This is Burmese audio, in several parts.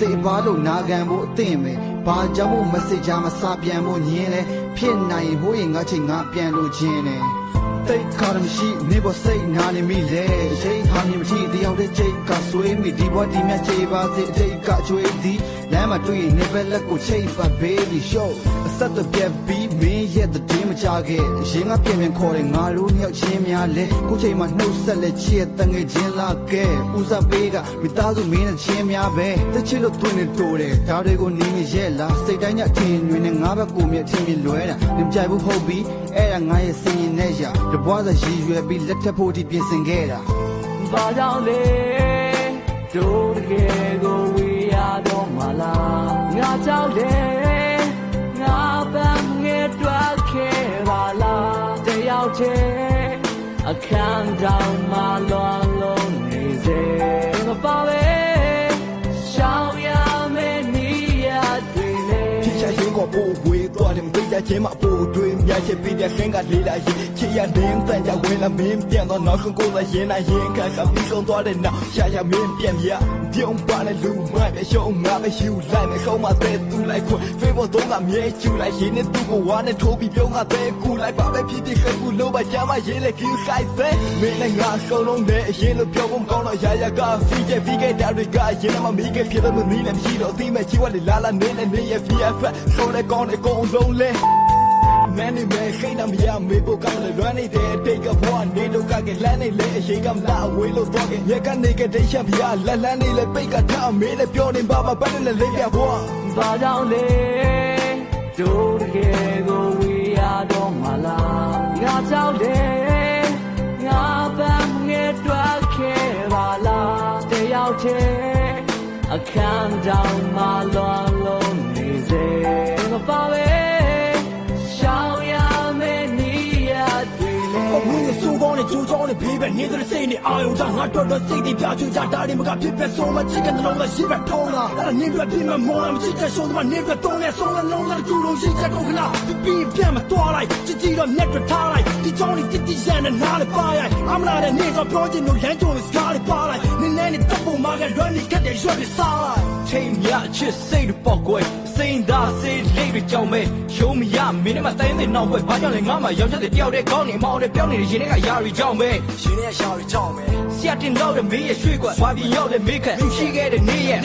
စိတ်ပါလို့နာခံဖို့အသင့်ပဲဘာကြောင့်မို့မစစ်ကြမစားပြန်ဖို့ညင်းလဲဖြစ်နိုင်ဟိုးရင်ငါချိန်ငါပြန်လို့ခြင်းနဲ့တိတ်ခါမရှိနေပေါ်စိတ်နာနေမိလေရိတ်ဟာမြင်မရှိတယောက်တည်းချိတ်ကဆွေးမိဒီဘဝဒီမြတ်ချေပါစေအတိတ်ကကျွေးသည်လမ်းမှာတွေ့ရင်နေပဲလက်ကိုချိတ်ပါ baby show အဆက်တော့ပြပြီးမင်းရဲ့တဲ့တင်းမကြခဲ့ရင်ငါပြင်ခေါ်တယ်ငါတို့မြောက်ချင်းများလဲခုချိန်မှာနှုတ်ဆက်လက်ချစ်တငယ်ချင်းလာခဲ့ဦးစားပေးကမိသားစုမင်းနဲ့ချင်းများပဲတချစ်လို့တွင်နေတိုးတယ်ဒါတွေကိုနေမရဲ့လားစိတ်တိုင်းညထင်တွင်နဲ့ငါဘက်ကိုမြထင်ပြီးလွဲတာနင်ကြိုက်ဘူးဟုတ်ပြီအဲ့ဒါငါရဲ့စင်ရင်နဲ့ရတပွားစရည်ရွယ်ပြီးလက်ထပ်ဖို့ဒီပြင်ဆင်ခဲ့တာဘာကြောင့်လဲတို့တကယ်ကိုဝေးရတော့မလားငါကြောင့်လဲငါပန်းငယ်တွားခဲ့ပါလားတယောက်တည်းအခန်းတောင်မှလွန်လုံးနေစေမပါပဲရှောင်ရမယ့်နေရတွေလေဖြစ်ချင်ကိုပို့ဝေးသွားတယ်မိသားချင်းမပို့တွေမြတ်ချပြီးတဲ့ဆင်းကလေးလာရင်ချစ်ရတဲ့တန်ကြဝင်လာမင်းပြန်တော့နောက်ဆုံးကိုသာရင်နိုင်ရင်ခါကပြီးဆုံးသွားတဲ့နောက်ရှာမင်းပြန်ပြပြုံးပါနဲ့လူမိုက်ပဲရှုံးငါပဲယူလိုက်မယ်ခေါင်းမတဲ့သူလိုက်ခွဖေးဖို့တော့ကမြဲကျူလိုက်ရင်နဲ့သူ့ကိုဝါနဲ့ထိုးပြီးပြုံးငါတဲ့ကူလိုက်ပါပဲဖြစ်ဖြစ်ခဲ့ဘူးလို့ပါကြမ်းမရေးလေကျူဆိုင်တဲ့မင်းနဲ့ငါဆုံးလုံးနဲ့အရင်လိုပြောဖို့မကောင်းတော့ရာကဖီးခဲ့တာတွေကရင်မမီးခဲ့ဖြစ်လို့မနီးလည်းမရှိတော့သိမဲ့ချီဝလေးလာလာနေရဲ့ VF ဆိုလဲကောင်းတဲ့ကုန်းလုံးလဲမင်းနဲ့မဲခိနေမရမေဖို့ကောင်းလေလွမ်းနေတဲ့အတိတ်ကဘဝနေတော့ကလမ်းနေလေအရှိကမလာဝေးလို့တော့ကရကနေကတိတ်ချက်ပြလက်လန်းနေလေပိတ်ကထားမေးလေပြောနေပါပါပတ်နေလေပြဘဝဘာကြောင့်လဲတို့တကယ်ကိုဝေးရတော့မလားငါကြောင့်လဲငါပန်းငယ်တွားခဲ့ပါလားတယောက်တည်းအခန်းတောင်မှလွန်လုံးနေစေမပါပဲဝင်းနဲ့စိုးကောင်းနဲ့ကြိုးချောင်းနဲ့ဘေးပဲနေတဲ့စိတ်နဲ့အာယုံကြောင့်ငါတော်တော်စိတ်တွေပြချွကြတာတွေမကဖြစ်ပဲဆုံးမချစ်တဲ့နှလုံးသားရှိပဲထုံးလာအဲ့ဒါနေပြပြမမောလာမချစ်တဲ့ရှုံးတော့နေပြတော့နဲ့ဆုံးတဲ့နှလုံးသားကူလုံးရှိချက်ကိုခဏပြီးပြန်မသွားလိုက်ကြည်ကြည်တော့မျက်တွေထားလိုက်ဒီချောင်းလေးတိတိကျန်နဲ့နားလေးပါရိုက်အမလာတဲ့နေတော့ပြောချင်လို့လမ်းကြုံစကားလေးပါလိုက်နင်းနဲ့တပ်ပုံမှာကလွမ်းနေခက်တဲ့ရွက်တွေစားလိုက်ချိန်ရချစ်စိတ်တွေပေါက်ကွယ်စိန်သားစိတ်လေးတွေကြောင်မဲ့ရုံးမရမင်းနဲ့မတိုင်းတဲ့နောက်ဘက်ဘာကြောင့်လဲငါမှရောက်ချက်တဲ့တယောက်တည်းကောင်းနေမအောင်တဲ့ပြောင်းနေတဲ့ရင်ထဲကယာရီကြောင်မဲ့ရင်ထဲကယာရီကြောင်မဲ့ဆရာတင်တော့တဲ့မင်းရဲ့ရွှေကွက်ဝါပြီးရောက်တဲ့မိခက်ရှိခဲ့တဲ့နေရဲ့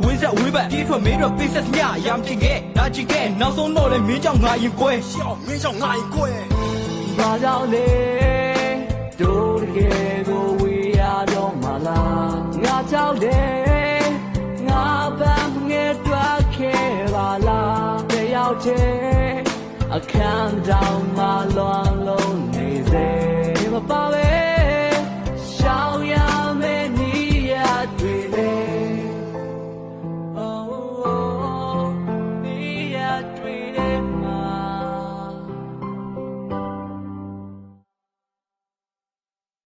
ဝင်းဆက်ဝေးပတ်ဒီထွက်မင်းတို့ business မြရမ်းတင်ခဲ့နာချင်ခဲ့နောက်ဆုံးတော့လေမင်းကြောင့်ငါရင်ကွဲရှောင်းမင်းကြောင့်ငါရင်ကွဲဘာကြောင့်လဲတို့တကယ်ကိုဝေးရတော့မလားငါကြောင့်လဲငါပန်းငယ်တွားခဲ့ပါလားတယောက်တည်းအခန်းတောင်မှလွန်လုံးနေစေမပါပဲ